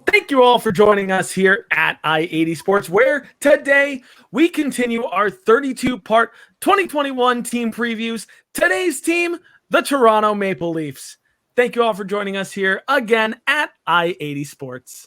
Thank you all for joining us here at I-80 Sports, where today we continue our 32-part 2021 team previews. Today's team, the Toronto Maple Leafs. Thank you all for joining us here again at I-80 Sports.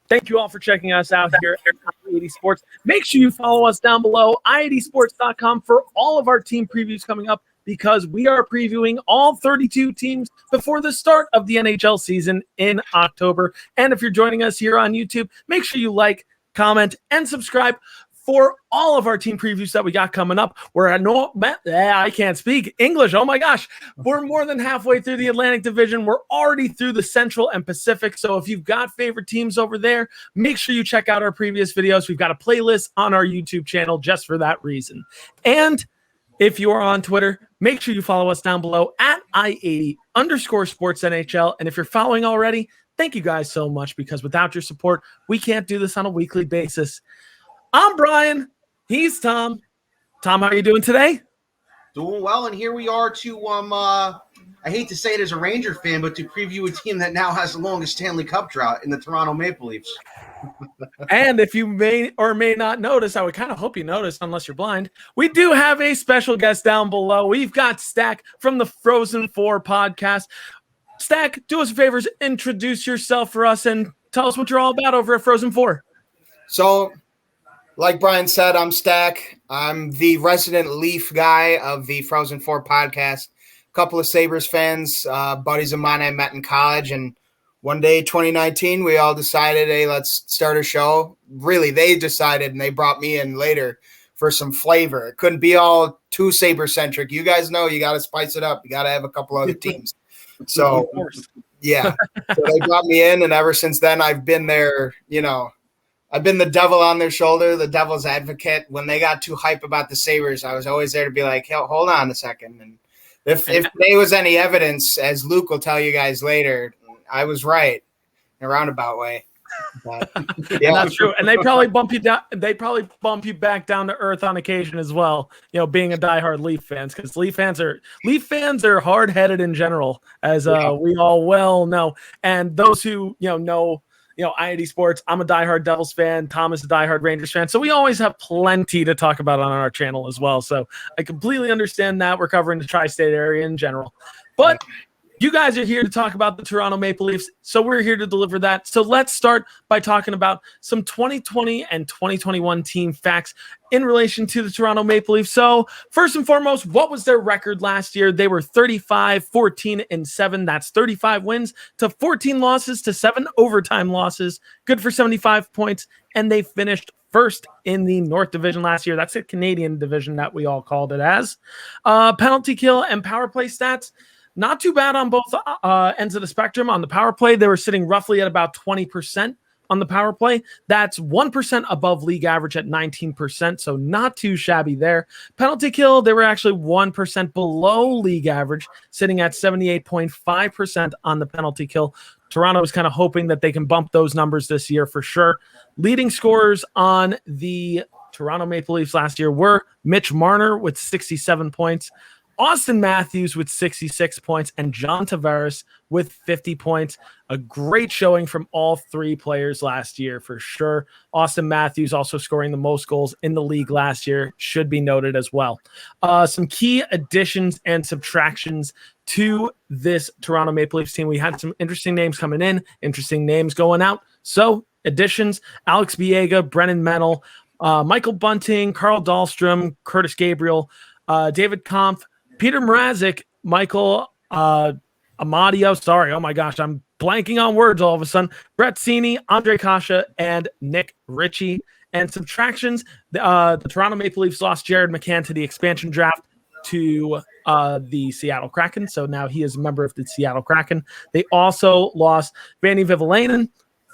Thank you all for checking us out here at I-80 Sports. Make sure you follow us down below, i80sports.com, for all of our team previews coming up, because we are previewing all 32 teams before the start of the NHL season in October. And if you're joining us here on YouTube, make sure you like, comment, and subscribe for all of our team previews that we got coming up. I can't speak English. Oh my gosh. We're more than halfway through the Atlantic Division. We're already through the Central and Pacific. So if you've got favorite teams over there, make sure you check out our previous videos. We've got a playlist on our YouTube channel just for that reason. And if you are on Twitter, make sure you follow us down below at I80_SportsNHL. And if you're following already, thank you guys so much, because without your support, we can't do this on a weekly basis. I'm Brian. He's Tom. Tom, how are you doing today? Doing well, and here we are to, I hate to say it as a Ranger fan, but to preview a team that now has the longest Stanley Cup drought in the Toronto Maple Leafs. And if you may or may not notice, I would kind of hope you notice, unless you're blind, we do have a special guest down below. We've got Stack from the Frozen 4 podcast. Stack, do us a favor, introduce yourself for us and tell us what you're all about over at Frozen 4. So, like Brian said, I'm Stack. I'm the resident Leaf guy of the Frozen 4 podcast. A couple of Sabres fans, buddies of mine I met in college, and one day, 2019, we all decided, hey, let's start a show. Really, they decided, and they brought me in later for some flavor. It couldn't be all too Sabre-centric. You guys know you got to spice it up. You got to have a couple other teams. So, yeah. So they brought me in, and ever since then, I've been there, I've been the devil on their shoulder, the devil's advocate. When they got too hype about the Sabres, I was always there to be like, hey, hold on a second. And if there was any evidence, as Luke will tell you guys later, I was right in a roundabout way. But, yeah, that's true. And they probably bump you down. They probably bump you back down to earth on occasion as well. Being a diehard Leaf fans, because Leaf fans are hard headed in general, as we all well know. And those who know. I-80 Sports, I'm a diehard Devils fan. Tom is a diehard Rangers fan. So we always have plenty to talk about on our channel as well. So I completely understand that. We're covering the tri-state area in general. But you guys are here to talk about the Toronto Maple Leafs, so we're here to deliver that. So let's start by talking about some 2020 and 2021 team facts in relation to the Toronto Maple Leafs. So first and foremost, what was their record last year? They were 35-14-7. That's 35 wins to 14 losses to 7 overtime losses. Good for 75 points, and they finished first in the North Division last year. That's the Canadian division that we all called it as. Penalty kill and power play stats, not too bad on both ends of the spectrum. On the power play, they were sitting roughly at about 20% on the power play. That's 1% above league average at 19%, so not too shabby there. Penalty kill, they were actually 1% below league average, sitting at 78.5% on the penalty kill. Toronto is kind of hoping that they can bump those numbers this year for sure. Leading scorers on the Toronto Maple Leafs last year were Mitch Marner with 67 points, Austin Matthews with 66 points, and John Tavares with 50 points. A great showing from all three players last year for sure. Austin Matthews also scoring the most goals in the league last year, should be noted as well. Some key additions and subtractions to this Toronto Maple Leafs team. We had some interesting names coming in, interesting names going out. So additions: Alex Biega, Brennan Mennel, Michael Bunting, Carl Dahlstrom, Curtis Gabriel, David Kampf, Peter Mrazek, Michael Amadio. Sorry, oh my gosh, I'm blanking on words all of a sudden. Brett Cini, Andre Kasha, and Nick Ritchie. And subtractions: the Toronto Maple Leafs lost Jared McCann to the expansion draft to the Seattle Kraken. So now he is a member of the Seattle Kraken. They also lost Vanni Vivalainen,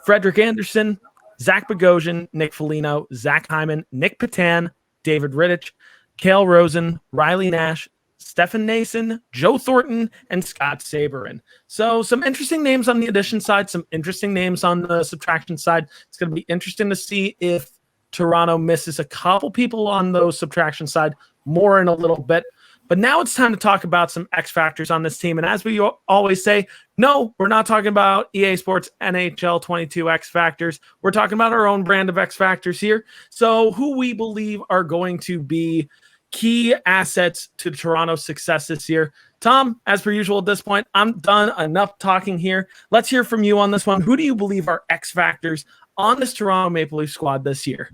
Frederick Anderson, Zach Bogosian, Nick Foligno, Zach Hyman, Nick Patan, David Rittich, Cale Rosen, Riley Nash, Stefan Nason, Joe Thornton, and Scott Sabourin. So some interesting names on the addition side, some interesting names on the subtraction side. It's going to be interesting to see if Toronto misses a couple people on those subtraction side, more in a little bit. But now it's time to talk about some X factors on this team. And as we always say, no, we're not talking about EA Sports NHL 22 X factors. We're talking about our own brand of X factors here. So who we believe are going to be key assets to Toronto's success this year. Tom, as per usual at this point, I'm done enough talking here. Let's hear from you on this one. Who do you believe are X factors on this Toronto Maple Leaf squad this year?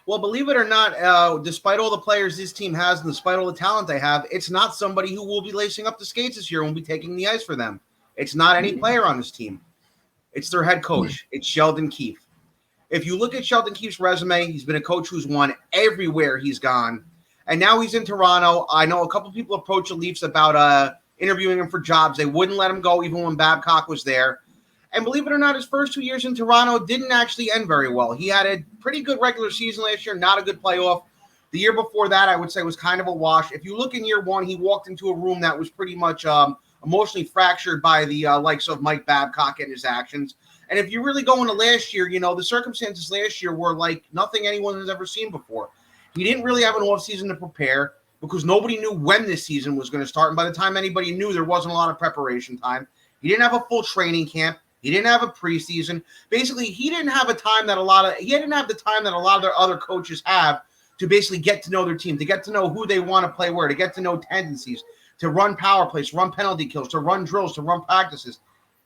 Well, believe it or not, despite all the players this team has and despite all the talent they have, it's not somebody who will be lacing up the skates this year and will be taking the ice for them. It's not any player on this team. It's their head coach. It's Sheldon Keefe. If you look at Sheldon Keefe's resume, he's been a coach who's won everywhere he's gone. And now he's in Toronto. I know a couple people approached the Leafs about interviewing him for jobs. They wouldn't let him go even when Babcock was there. And believe it or not, his first 2 years in Toronto didn't actually end very well. He had a pretty good regular season last year, not a good playoff. The year before that, I would say, was kind of a wash. If you look in year one, he walked into a room that was pretty much emotionally fractured by the likes of Mike Babcock and his actions. And if you really go into last year, the circumstances last year were like nothing anyone has ever seen before. He didn't really have an offseason to prepare because nobody knew when this season was going to start. And by the time anybody knew, there wasn't a lot of preparation time. He didn't have a full training camp. He didn't have a preseason. Basically, he didn't have the time that a lot of their other coaches have to basically get to know their team, to get to know who they want to play where, to get to know tendencies, to run power plays, to run penalty kills, to run drills, to run practices.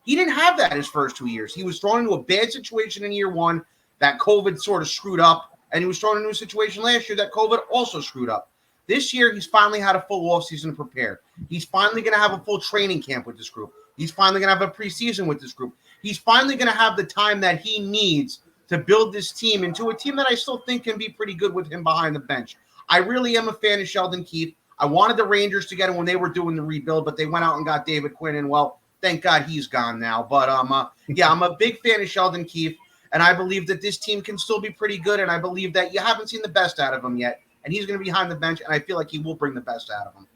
He didn't have that his first 2 years. He was thrown into a bad situation in year one that COVID sort of screwed up, and he was thrown into a situation last year that COVID also screwed up. This year, he's finally had a full offseason to prepare. He's finally going to have a full training camp with this group. He's finally going to have a preseason with this group. He's finally going to have the time that he needs to build this team into a team that I still think can be pretty good with him behind the bench. I really am a fan of Sheldon Keefe. I wanted the Rangers to get him when they were doing the rebuild, but they went out and got David Quinn, and, well, thank God he's gone now. But, I'm a big fan of Sheldon Keefe, and I believe that this team can still be pretty good, and I believe that you haven't seen the best out of him yet, and he's going to be behind the bench, and I feel like he will bring the best out of him.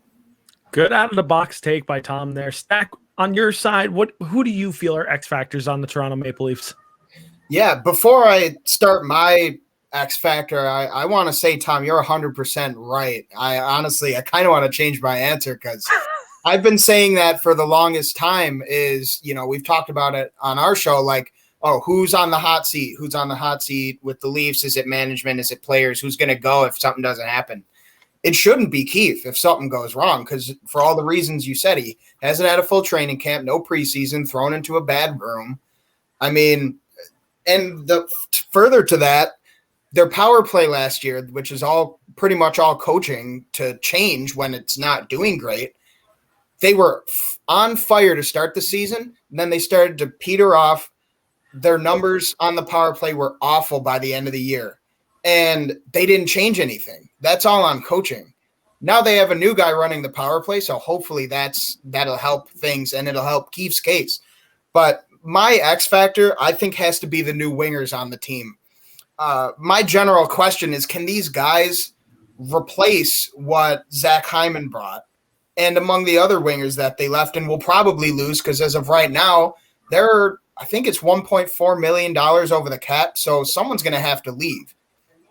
Good out-of-the-box take by Tom there. Stack, on your side, who do you feel are X factors on the Toronto Maple Leafs? Yeah, before I start my X factor, I want to say, Tom, you're 100% right. I kind of want to change my answer because I've been saying that for the longest time is, we've talked about it on our show, like, oh, who's on the hot seat? Who's on the hot seat with the Leafs? Is it management? Is it players? Who's going to go if something doesn't happen? It shouldn't be Keefe if something goes wrong because for all the reasons you said, he hasn't had a full training camp, no preseason, thrown into a bad room. I mean, and further to that, their power play last year, which is all pretty much all coaching to change when it's not doing great, they were on fire to start the season. And then they started to peter off. Their numbers on the power play were awful by the end of the year. And they didn't change anything. That's all on coaching. Now they have a new guy running the power play, so hopefully that'll help things and it'll help Keefe's case. But my X factor, I think, has to be the new wingers on the team. My general question is, can these guys replace what Zach Hyman brought? And among the other wingers that they left and will probably lose, because as of right now, I think it's $1.4 million over the cap, so someone's going to have to leave.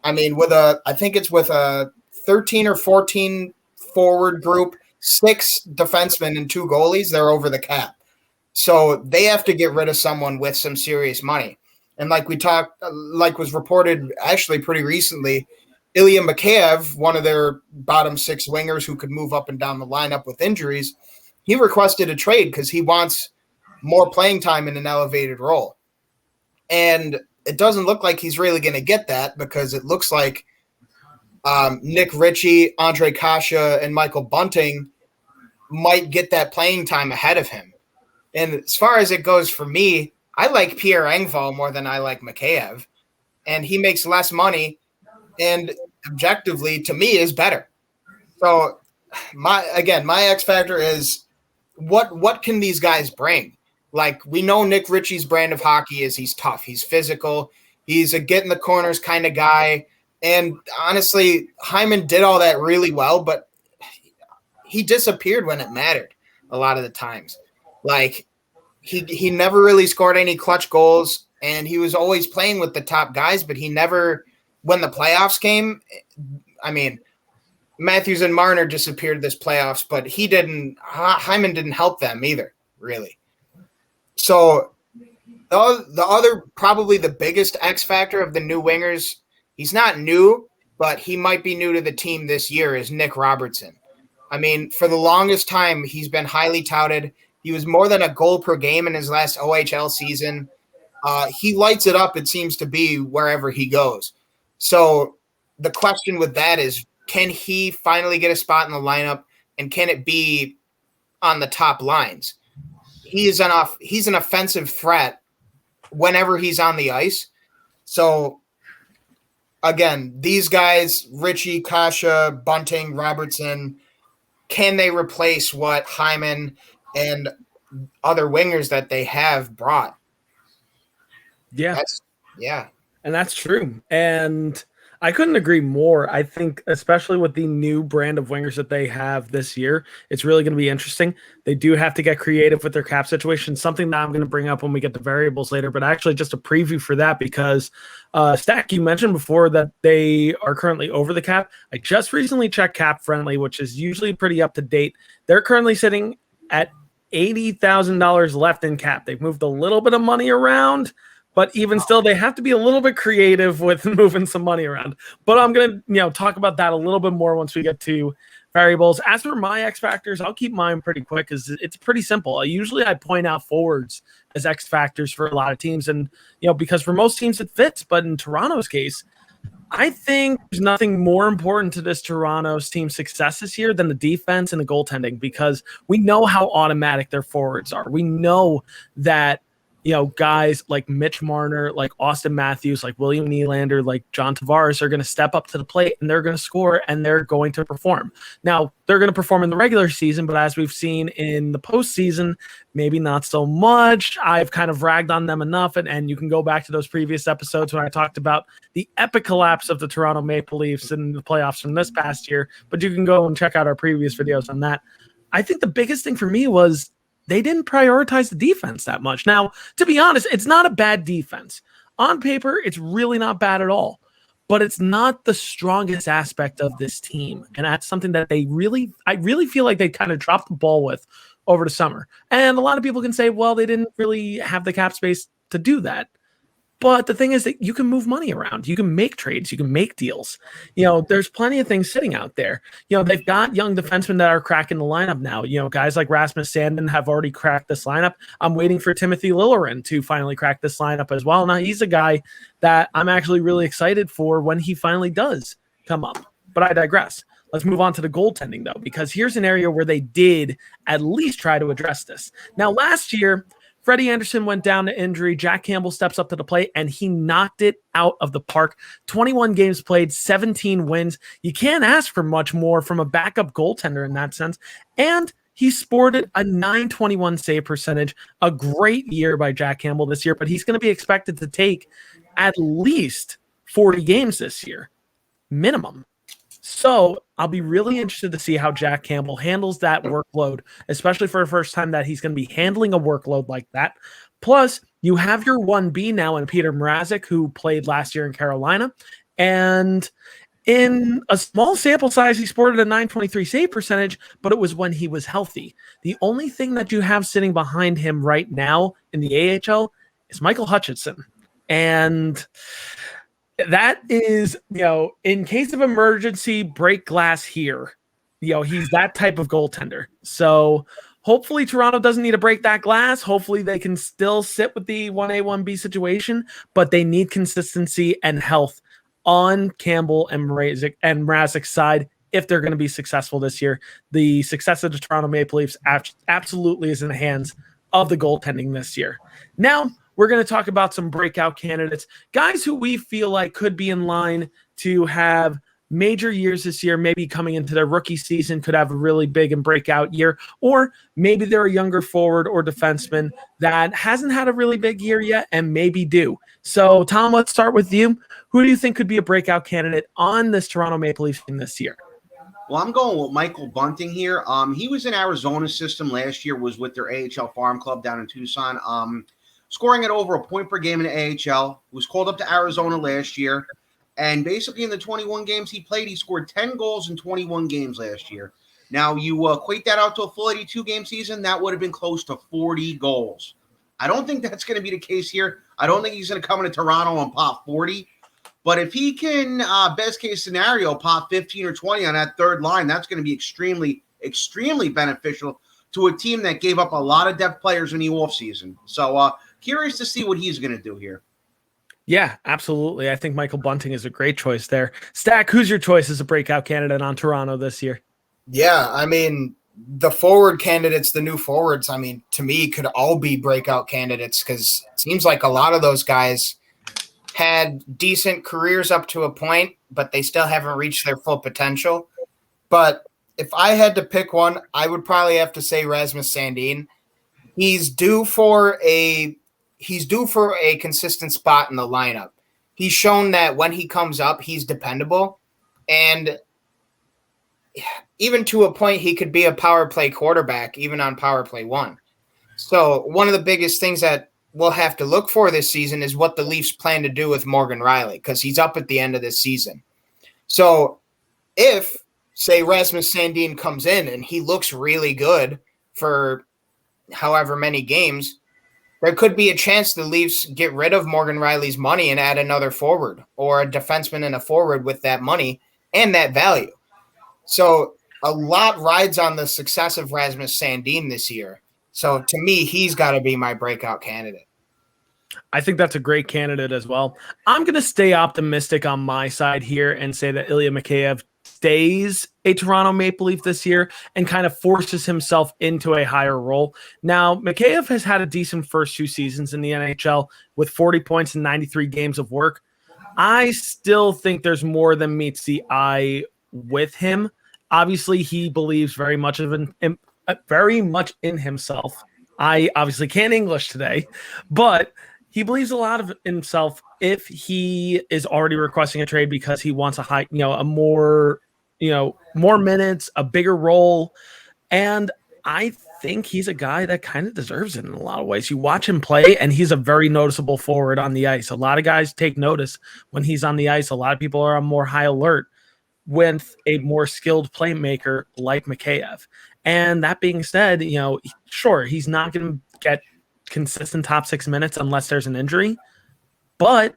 I mean, I think it's with a 13 or 14 forward group, 6 defensemen and 2 goalies, they're over the cap. So they have to get rid of someone with some serious money. And like was reported actually pretty recently, Ilya Mikheyev, one of their bottom 6 wingers who could move up and down the lineup with injuries, he requested a trade because he wants more playing time in an elevated role. And it doesn't look like he's really going to get that because it looks like Nick Ritchie, Andre Kasha, and Michael Bunting might get that playing time ahead of him. And as far as it goes for me, I like Pierre Engvall more than I like Mikheyev. And he makes less money and objectively, to me, is better. So, my X factor is what can these guys bring? Like, we know Nick Ritchie's brand of hockey is he's tough. He's physical. He's a get in the corners kind of guy. And honestly, Hyman did all that really well, but he disappeared when it mattered a lot of the times. Like, he never really scored any clutch goals, and he was always playing with the top guys, but he never when the playoffs came, I mean, Matthews and Marner disappeared this playoffs, but Hyman didn't help them either, really. So the other, probably the biggest X factor of the new wingers, he's not new, but he might be new to the team this year, is Nick Robertson. I mean, for the longest time, he's been highly touted. He was more than a goal per game in his last OHL season. He lights it up, it seems to be, wherever he goes. So the question with that is, can he finally get a spot in the lineup, and can it be on the top lines? He's an offensive threat whenever he's on the ice. So, again, these guys, Richie, Kasha, Bunting, Robertson, can they replace what Hyman and other wingers that they have brought? Yeah. Yeah. And that's true. And I couldn't agree more. I think, especially with the new brand of wingers that they have this year, it's really going to be interesting. They do have to get creative with their cap situation, something that I'm going to bring up when we get to variables later, but actually just a preview for that because, Stack, you mentioned before that they are currently over the cap. I just recently checked Cap Friendly, which is usually pretty up to date. They're currently sitting at $80,000 left in cap. They've moved a little bit of money around, but even still, they have to be a little bit creative with moving some money around. But I'm going to, talk about that a little bit more once we get to variables. As for my X factors, I'll keep mine pretty quick because it's pretty simple. Usually I point out forwards as X factors for a lot of teams. And, because for most teams it fits. But in Toronto's case, I think there's nothing more important to this Toronto's team success this year than the defense and the goaltending, because we know how automatic their forwards are. We know that, guys like Mitch Marner, like Austin Matthews, like William Nylander, like John Tavares are going to step up to the plate and they're going to score and they're going to perform. Now, they're going to perform in the regular season, but as we've seen in the postseason, maybe not so much. I've kind of ragged on them enough, and you can go back to those previous episodes when I talked about the epic collapse of the Toronto Maple Leafs in the playoffs from this past year, but you can go and check out our previous videos on that. I think the biggest thing for me was they didn't prioritize the defense that much. Now, to be honest, it's not a bad defense. On paper, it's really not bad at all, but it's not the strongest aspect of this team. And that's something that I really feel like they kind of dropped the ball with over the summer. And a lot of people can say, well, they didn't really have the cap space to do that. But the thing is that you can move money around. You can make trades. You can make deals. There's plenty of things sitting out there. They've got young defensemen that are cracking the lineup now. Guys like Rasmus Sandin have already cracked this lineup. I'm waiting for Timothy Liljegren to finally crack this lineup as well. Now, he's a guy that I'm actually really excited for when he finally does come up. But I digress. Let's move on to the goaltending, though, because here's an area where they did at least try to address this. Now, last year, Freddie Anderson went down to injury. Jack Campbell steps up to the plate, and he knocked it out of the park. 21 games played, 17 wins. You can't ask for much more from a backup goaltender in that sense. And he sported a .921 save percentage, a great year by Jack Campbell this year, but he's going to be expected to take at least 40 games this year, minimum. So I'll be really interested to see how Jack Campbell handles that workload, especially for the first time that he's going to be handling a workload like that. Plus, you have your 1B now in Peter Mrazek, who played last year in Carolina. And in a small sample size, he sported a .923 save percentage, but it was when he was healthy. The only thing that you have sitting behind him right now in the AHL is Michael Hutchinson. And that is, in case of emergency, break glass here. He's that type of goaltender. So hopefully Toronto doesn't need to break that glass. Hopefully they can still sit with the 1A, 1B situation, but they need consistency and health on Campbell and Mrazek's side if they're going to be successful this year. The success of the Toronto Maple Leafs absolutely is in the hands of the goaltending this year. Now, we're going to talk about some breakout candidates, guys who we feel like could be in line to have major years this year, maybe coming into their rookie season, could have a really big and breakout year, or maybe they're a younger forward or defenseman that hasn't had a really big year yet and maybe do. So, Tom, let's start with you. Who do you think could be a breakout candidate on this Toronto Maple Leafs team this year? Well, I'm going with Michael Bunting here. He was in Arizona's system last year, was with their AHL farm club down in Tucson. Scoring at over a point per game in the AHL, was called up to Arizona last year. And basically in the 21 games he played, he scored 10 goals in 21 games last year. Now, you equate that out to a full 82-game season, that would have been close to 40 goals. I don't think that's going to be the case here. I don't think he's going to come into Toronto and pop 40. But if he can, best case scenario, pop 15 or 20 on that third line, that's going to be extremely, extremely beneficial to a team that gave up a lot of depth players in the offseason. So curious to see what he's going to do here. Yeah, absolutely. I think Michael Bunting is a great choice there. Stack, who's your choice as a breakout candidate on Toronto this year? Yeah, I mean, the forward candidates, the new forwards, I mean, to me, could all be breakout candidates because it seems like a lot of those guys had decent careers up to a point, but they still haven't reached their full potential. But if I had to pick one, I would probably have to say Rasmus Sandin. He's due for a consistent spot in the lineup. He's shown that when he comes up, he's dependable. And even to a point, he could be a power play quarterback, even on power play 1. So one of the biggest things that we'll have to look for this season is what the Leafs plan to do with Morgan Rielly, because he's up at the end of this season. So if, say, Rasmus Sandin comes in and he looks really good for however many games, there could be a chance the Leafs get rid of Morgan Rielly's money and add another forward or a defenseman and a forward with that money and that value. So a lot rides on the success of Rasmus Sandin this year. So to me, he's got to be my breakout candidate. I think that's a great candidate as well. I'm going to stay optimistic on my side here and say that Ilya Mikheyev stays a Toronto Maple Leaf this year and kind of forces himself into a higher role. Now, Mikheyev has had a decent first 2 seasons in the NHL with 40 points and 93 games of work. I still think there's more than meets the eye with him. Obviously, he believes very much in himself. I obviously can't English today, but he believes a lot of himself if he is already requesting a trade because he wants more minutes, a bigger role. And I think he's a guy that kind of deserves it in a lot of ways. You watch him play, and he's a very noticeable forward on the ice. A lot of guys take notice when he's on the ice. A lot of people are on more high alert with a more skilled playmaker like Mikheyev. And that being said, sure, he's not going to get consistent top 6 minutes unless there's an injury, but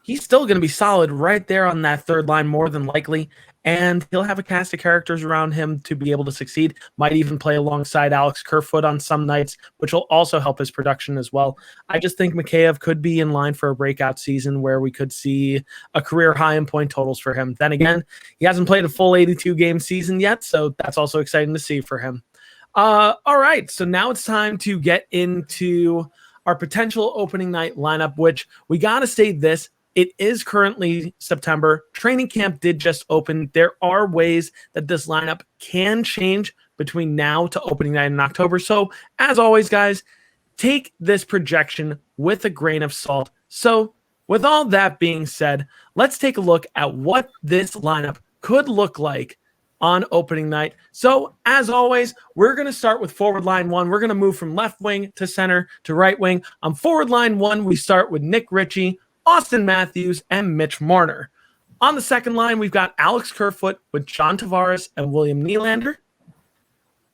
he's still going to be solid right there on that third line more than likely, and he'll have a cast of characters around him to be able to succeed. Might even play alongside Alex Kerfoot on some nights, which will also help his production as well. I just think Mikheyev could be in line for a breakout season where we could see a career high in point totals for him. Then again, he hasn't played a full 82-game season yet, so that's also exciting to see for him. All right, so now it's time to get into our potential opening night lineup, which we got to say this. It is currently September. Training camp did just open. There are ways that this lineup can change between now to opening night in October. So, as always, guys, take this projection with a grain of salt. So, with all that being said, let's take a look at what this lineup could look like on opening night. So, as always, we're going to start with forward line 1. We're going to move from left wing to center to right wing. On forward line 1, we start with Nick Ritchie, Austin Matthews, and Mitch Marner. On the second line, we've got Alex Kerfoot with John Tavares and William Nylander.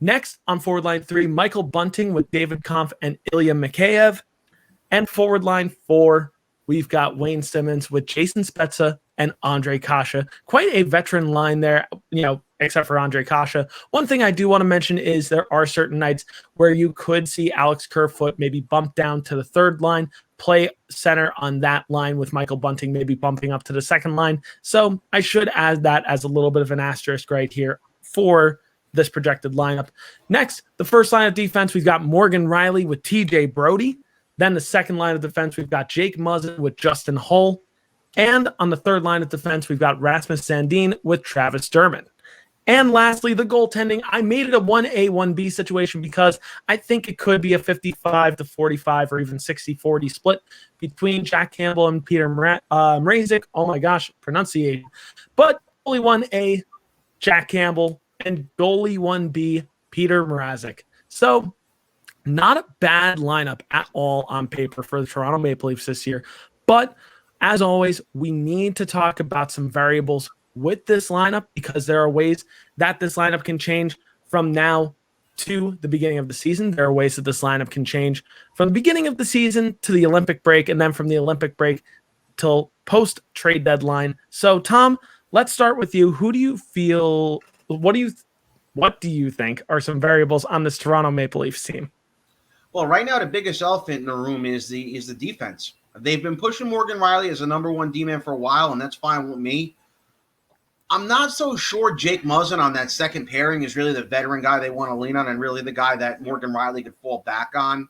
Next, on forward line 3, Michael Bunting with David Kampf and Ilya Mikheyev. And forward line 4, we've got Wayne Simmons with Jason Spezza and Andre Kasha. Quite a veteran line there, except for Andre Kasha. One thing I do want to mention is there are certain nights where you could see Alex Kerfoot maybe bump down to the third line, play center on that line with Michael Bunting maybe bumping up to the second line. So I should add that as a little bit of an asterisk right here for this projected lineup. Next, the first line of defense, we've got Morgan Rielly with TJ Brody. Then the second line of defense, we've got Jake Muzzin with Justin Hull. And on the third line of defense, we've got Rasmus Sandin with Travis Dermott. And lastly, the goaltending, I made it a 1A, 1B situation because I think it could be a 55-45 or even 60-40 split between Jack Campbell and Peter Mrazek. Oh my gosh, pronunciation. But goalie 1A, Jack Campbell, and goalie 1B, Peter Mrazek. So not a bad lineup at all on paper for the Toronto Maple Leafs this year. But As always, we need to talk about some variables with this lineup because there are ways that this lineup can change from now to the beginning of the season. There are ways that this lineup can change from the beginning of the season to the Olympic break, and then from the Olympic break till post trade deadline. So, Tom, let's start with you. Who do you feel? What do you think are some variables on this Toronto Maple Leafs team? Well, right now the biggest elephant in the room is the defense. They've been pushing Morgan Riley as a number one D-man for a while, and that's fine with me. I'm not so sure Jake Muzzin on that second pairing is really the veteran guy they want to lean on and really the guy that Morgan Riley could fall back on.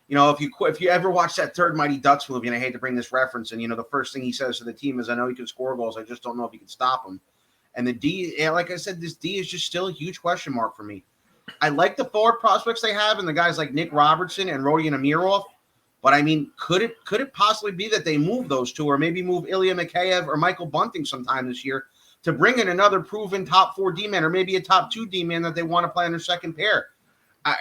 If you ever watch that third Mighty Ducks movie, and I hate to bring this reference, and the first thing he says to the team is, "I know he can score goals. I just don't know if he can stop them." And the D, like I said, this D is just still a huge question mark for me. I like the forward prospects they have, and the guys like Nick Robertson and Rodion Amirov. But I mean, could it possibly be that they move those two, or maybe move Ilya Mikheyev or Michael Bunting sometime this year to bring in another proven top 4 D-man, or maybe a top 2 D-man that they want to play on their second pair?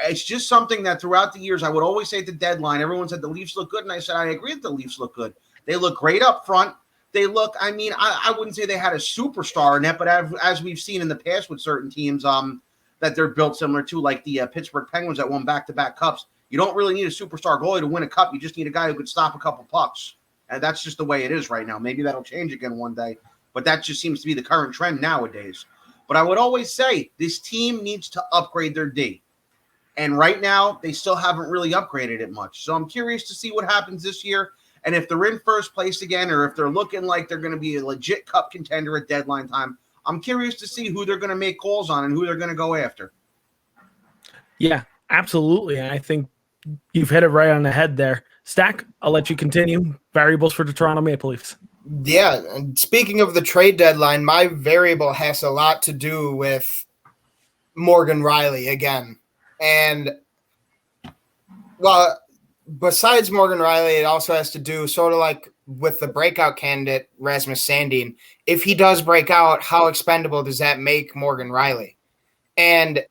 It's just something that throughout the years I would always say at the deadline, everyone said the Leafs look good, and I said I agree that the Leafs look good. They look great up front. They look, I wouldn't say they had a superstar in it, but as we've seen in the past with certain teams that they're built similar to, like the Pittsburgh Penguins that won back-to-back cups. You don't really need a superstar goalie to win a cup. You just need a guy who could stop a couple pucks. And that's just the way it is right now. Maybe that'll change again one day, but that just seems to be the current trend nowadays. But I would always say this team needs to upgrade their D. And right now, they still haven't really upgraded it much. So I'm curious to see what happens this year. And if they're in first place again, or if they're looking like they're going to be a legit cup contender at deadline time, I'm curious to see who they're going to make calls on and who they're going to go after. Yeah, absolutely. And I think you've hit it right on the head there. Stack, I'll let you continue. Variables for the Toronto Maple Leafs. Yeah, and speaking of the trade deadline, my variable has a lot to do with Morgan Riley again. And, well, besides Morgan Riley, it also has to do sort of like with the breakout candidate, Rasmus Sandin. If he does break out, how expendable does that make Morgan Riley? And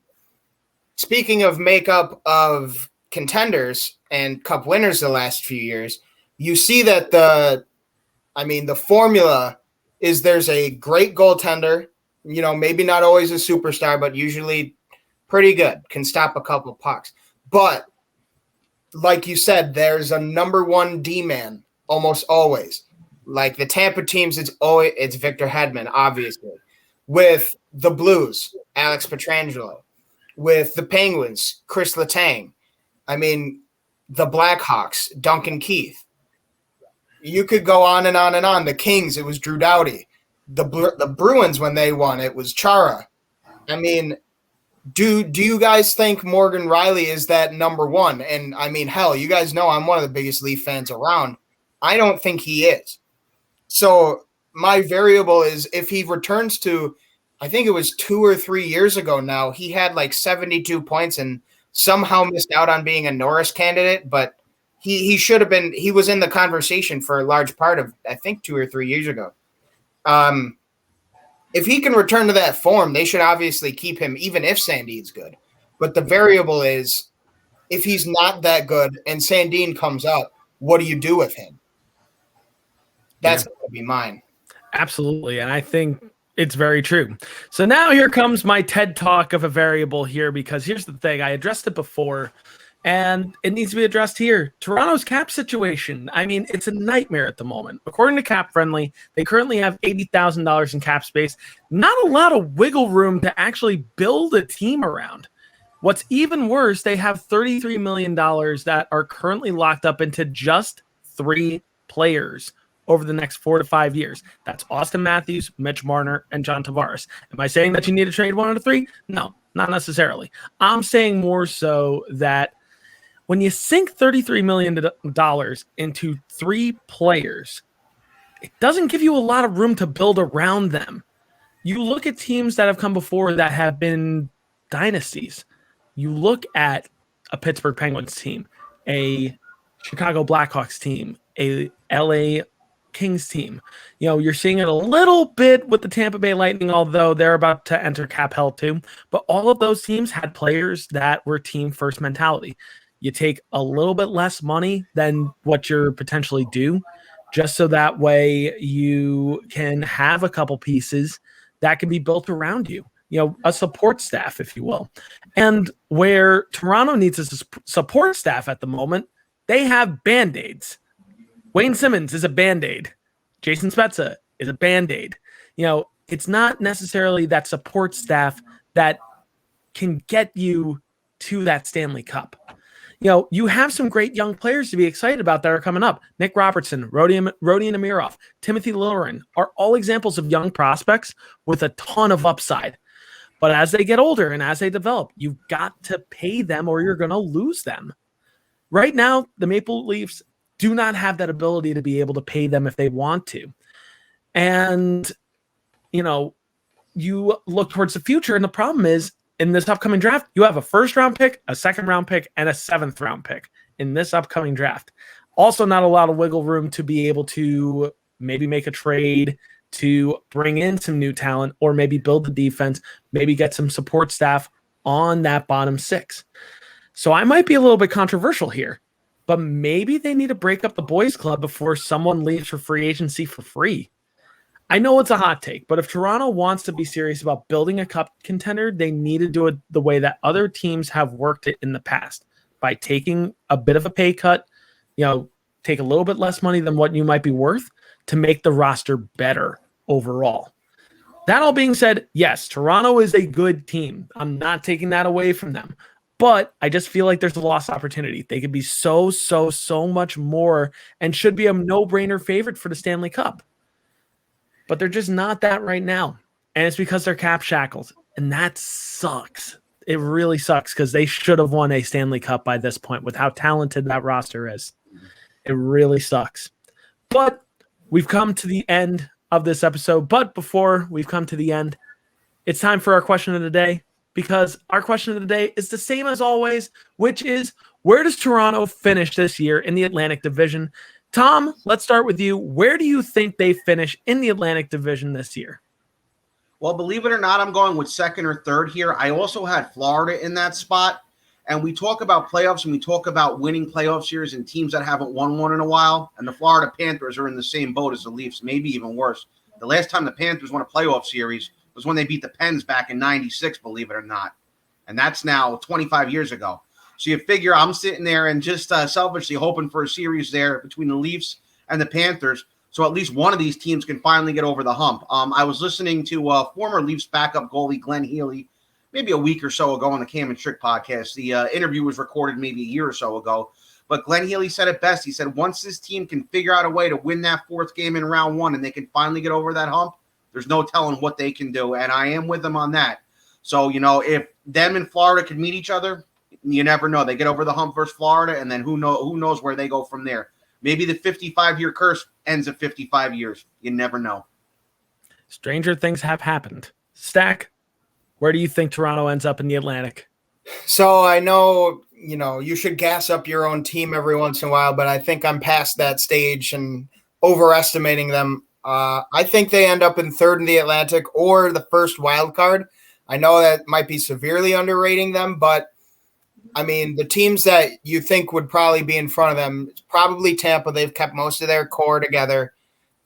speaking of makeup of contenders and cup winners the last few years, you see that the formula is there's a great goaltender, maybe not always a superstar, but usually pretty good, can stop a couple pucks. But like you said, there's a number one D-man almost always. Like the Tampa teams, it's Victor Hedman, obviously. With the Blues, Alex Pietrangelo. With the Penguins, Chris Letang. The Blackhawks, Duncan Keith. You could go on and on and on. The Kings, it was Drew Doughty. The Bruins, when they won, it was Chara. Do you guys think Morgan Riley is that number one? And hell, you guys know I'm one of the biggest Leaf fans around. I don't think he is. So my variable is if he returns to, I think it was 2 or 3 years ago now, he had like 72 points and somehow missed out on being a Norris candidate, but he should have been, he was in the conversation for a large part of, I think 2 or 3 years ago. If he can return to that form, they should obviously keep him, even if Sandin's good. But the variable is, if he's not that good and Sandin comes up, what do you do with him? That's going to be mine. Absolutely, and I think it's very true. So now here comes my TED Talk of a variable here, because here's the thing. I addressed it before, and it needs to be addressed here. Toronto's cap situation. It's a nightmare at the moment. According to Cap Friendly, they currently have $80,000 in cap space. Not a lot of wiggle room to actually build a team around. What's even worse, they have $33 million that are currently locked up into just 3 players over the next 4 to 5 years. That's Austin Matthews, Mitch Marner, and John Tavares. Am I saying that you need to trade one of the 3? No, not necessarily. I'm saying more so that when you sink $33 million into 3 players, it doesn't give you a lot of room to build around them. You look at teams that have come before that have been dynasties. You look at a Pittsburgh Penguins team, a Chicago Blackhawks team, a LA Kings team. You're seeing it a little bit with the Tampa Bay Lightning, although they're about to enter cap hell too. But all of those teams had players that were team first mentality. You take a little bit less money than what you're potentially due, just so that way you can have a couple pieces that can be built around you, a support staff, if you will. And where Toronto needs a support staff at the moment, they have Band-Aids. Wayne Simmons is a Band-Aid. Jason Spezza is a Band-Aid. It's not necessarily that support staff that can get you to that Stanley Cup. You have some great young players to be excited about that are coming up. Nick Robertson, Rodion Amirov, Timothy Liljegren are all examples of young prospects with a ton of upside. But as they get older and as they develop, you've got to pay them or you're going to lose them. Right now, the Maple Leafs do not have that ability to be able to pay them if they want to. And, you look towards the future, and the problem is, in this upcoming draft, you have a first-round pick, a second-round pick, and a seventh-round pick in this upcoming draft. Also not a lot of wiggle room to be able to maybe make a trade to bring in some new talent or maybe build the defense, maybe get some support staff on that bottom six. So I might be a little bit controversial here, but maybe they need to break up the boys club before someone leaves for free agency for free. I know it's a hot take, but if Toronto wants to be serious about building a cup contender, they need to do it the way that other teams have worked it in the past, by taking a bit of a pay cut, take a little bit less money than what you might be worth to make the roster better overall. That all being said, yes, Toronto is a good team. I'm not taking that away from them, but I just feel like there's a lost opportunity. They could be so much more and should be a no-brainer favorite for the Stanley Cup. But they're just not that right now. And it's because they're cap shackled. And that sucks. It really sucks because they should have won a Stanley Cup by this point with how talented that roster is. It really sucks. But we've come to the end of this episode. But before we've come to the end, it's time for our question of the day, because our question of the day is the same as always, which is, where does Toronto finish this year in the Atlantic Division? Tom, let's start with you. Where do you think they finish in the Atlantic Division this year? Well, believe it or not, I'm going with second or third here. I also had Florida in that spot. And we talk about playoffs and we talk about winning playoff series and teams that haven't won one in a while. And the Florida Panthers are in the same boat as the Leafs, maybe even worse. The last time the Panthers won a playoff series was when they beat the Pens back in '96, believe it or not. And that's now 25 years ago. So you figure I'm sitting there and just selfishly hoping for a series there between the Leafs and the Panthers, so at least one of these teams can finally get over the hump. I was listening to former Leafs backup goalie Glenn Healy maybe a week or so ago on the Cam and Trick podcast. The interview was recorded maybe a year or so ago, but Glenn Healy said it best. He said once this team can figure out a way to win that fourth game in round one and they can finally get over that hump, there's no telling what they can do, and I am with them on that. So, if them and Florida could meet each other, you never know. They get over the hump versus Florida, and then who knows where they go from there. Maybe the 55-year curse ends at 55 years. You never know. Stranger things have happened. Stack, where do you think Toronto ends up in the Atlantic? So I know, you should gas up your own team every once in a while, but I think I'm past that stage and overestimating them. I think they end up in third in the Atlantic or the first wild card. I know that might be severely underrating them, but I mean, the teams that you think would probably be in front of them, it's probably Tampa. They've kept most of their core together,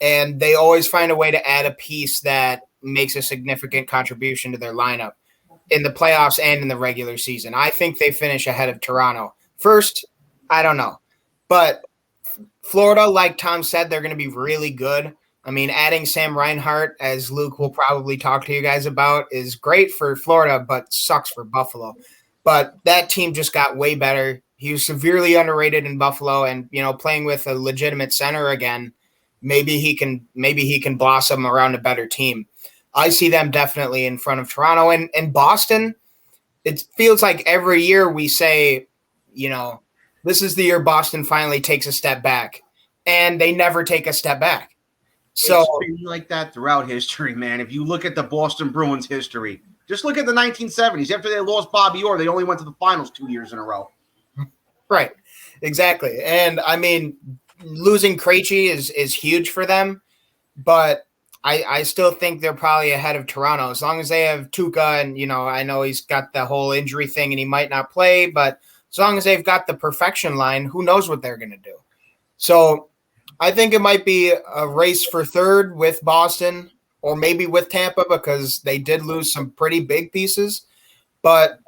and they always find a way to add a piece that makes a significant contribution to their lineup in the playoffs and in the regular season. I think they finish ahead of Toronto. First, I don't know. But Florida, like Tom said, they're going to be really good. I mean, adding Sam Reinhart, as Luke will probably talk to you guys about, is great for Florida, but sucks for Buffalo. But that team just got way better. He was severely underrated in Buffalo, and playing with a legitimate center again, maybe he can blossom around a better team. I see them definitely in front of Toronto and Boston. It feels like every year we say, this is the year Boston finally takes a step back, and they never take a step back. So it's been like that throughout history, man. If you look at the Boston Bruins history. Just look at the 1970s. After they lost Bobby Orr, they only went to the finals 2 years in a row. Right. Exactly. And, I mean, losing Krejci is huge for them, but I still think they're probably ahead of Toronto. As long as they have Tuukka and, I know he's got the whole injury thing and he might not play, but as long as they've got the perfection line, who knows what they're going to do. So I think it might be a race for third with Boston or maybe with Tampa because they did lose some pretty big pieces. But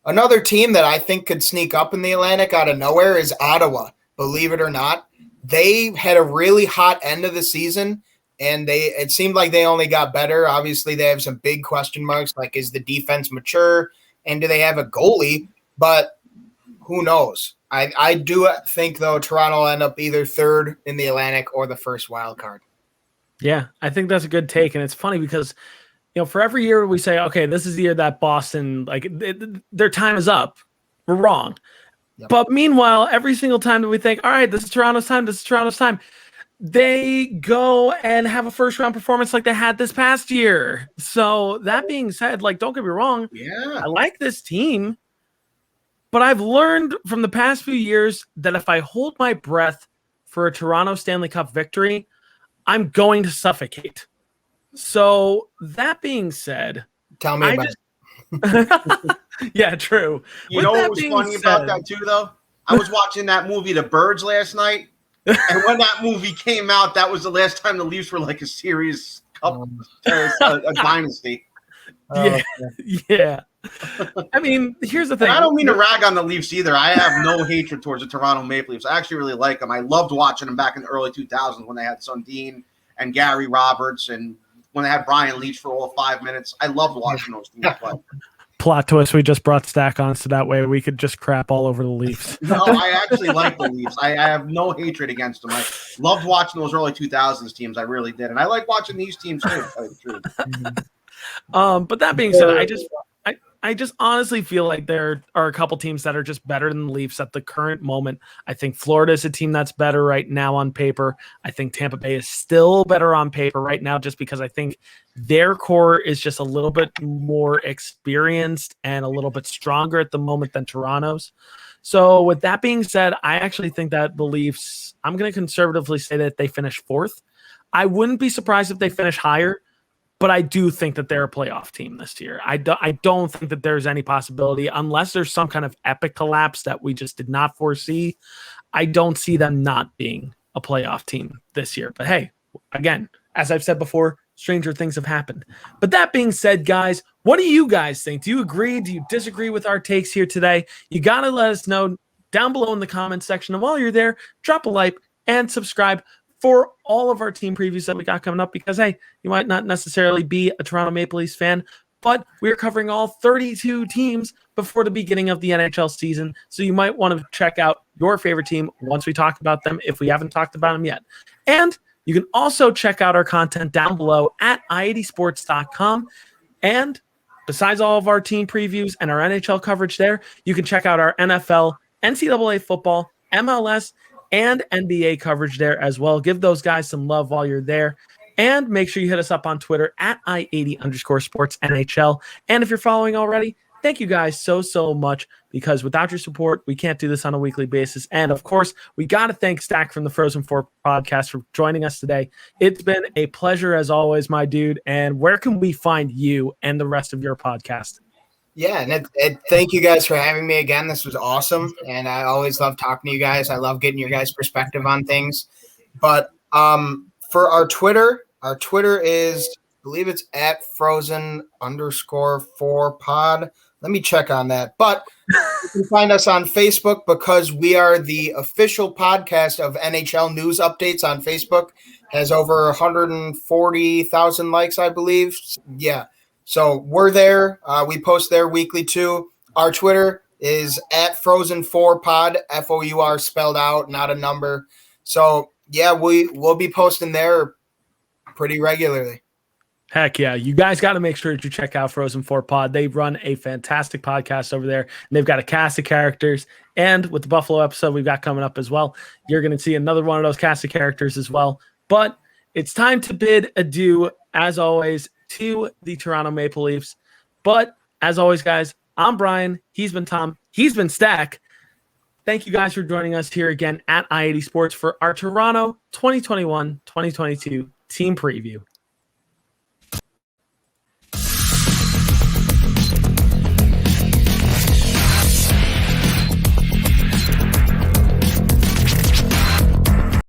another team that I think could sneak up in the Atlantic out of nowhere is Ottawa. Believe it or not, they had a really hot end of the season, and it seemed like they only got better. Obviously, they have some big question marks, like is the defense mature, and do they have a goalie? But who knows? I do think, though, Toronto will end up either third in the Atlantic or the first wild card. Yeah, I think that's a good take. And it's funny because, for every year we say, okay, this is the year that Boston, their time is up. We're wrong. Yep. But meanwhile, every single time that we think, all right, this is Toronto's time, they go and have a first-round performance like they had this past year. So that being said, don't get me wrong. Yeah, I like this team. But I've learned from the past few years that if I hold my breath for a Toronto Stanley Cup victory, I'm going to suffocate. So that being said, tell me about yeah, true. You know what was funny about that too, though? I was watching that movie, The Birds, last night, and when that movie came out, that was the last time the Leafs were like a serious cup, a dynasty. Yeah. I mean, here's the thing. And I don't mean to rag on the Leafs either. I have no hatred towards the Toronto Maple Leafs. I actually really like them. I loved watching them back in the early 2000s when they had Sundin and Gary Roberts, and when they had Brian Leetch for all 5 minutes. I loved watching those teams play. Plot twist, we just brought Stack on so that way we could just crap all over the Leafs. No, I actually like the Leafs. I have no hatred against them. I loved watching those early 2000s teams. I really did. And I like watching these teams too, to tell you the truth. But that being said, I just honestly feel like there are a couple teams that are just better than the Leafs at the current moment. I think Florida is a team that's better right now on paper. I think Tampa Bay is still better on paper right now just because I think their core is just a little bit more experienced and a little bit stronger at the moment than Toronto's. So with that being said, I actually think that the Leafs, I'm going to conservatively say that they finish fourth. I wouldn't be surprised if they finish higher. But I do think that they're a playoff team this year. I don't think that there's any possibility, unless there's some kind of epic collapse that we just did not foresee. I don't see them not being a playoff team this year. But hey, again, as I've said before, stranger things have happened. But that being said, guys, what do you guys think? Do you agree? Do you disagree with our takes here today? You got to let us know down below in the comments section. And while you're there, drop a like and subscribe for all of our team previews that we got coming up because, hey, you might not necessarily be a Toronto Maple Leafs fan, but we're covering all 32 teams before the beginning of the NHL season. So you might want to check out your favorite team once we talk about them if we haven't talked about them yet. And you can also check out our content down below at i80sports.com. And besides all of our team previews and our NHL coverage there, you can check out our NFL, NCAA football, MLS, and NBA coverage there as well. Give those guys some love while you're there. And make sure you hit us up on Twitter at i80_sportsNHL. And if you're following already, thank you guys so much because without your support, we can't do this on a weekly basis. And of course, we got to thank Stack from the Frozen 4 podcast for joining us today. It's been a pleasure as always, my dude. And where can we find you and the rest of your podcast? Yeah, and thank you guys for having me again. This was awesome, and I always love talking to you guys. I love getting your guys' perspective on things. But for our Twitter is, I believe it's at Frozen_4pod. Let me check on that. But you can find us on Facebook because we are the official podcast of NHL News Updates on Facebook. Has over 140,000 likes, I believe. Yeah. So we're there. We post there weekly too. Our Twitter is at Frozen4Pod, FOUR spelled out, not a number. So yeah, we'll be posting there pretty regularly. Heck yeah. You guys got to make sure that you check out Frozen 4 Pod. They run a fantastic podcast over there, and they've got a cast of characters. And with the Buffalo episode we've got coming up as well, you're going to see another one of those cast of characters as well. But it's time to bid adieu, as always, to the Toronto Maple Leafs. But as always, guys, I'm Brian. He's been Tom. He's been Stack. Thank you guys for joining us here again at i80 Sports for our Toronto 2021-2022 team preview.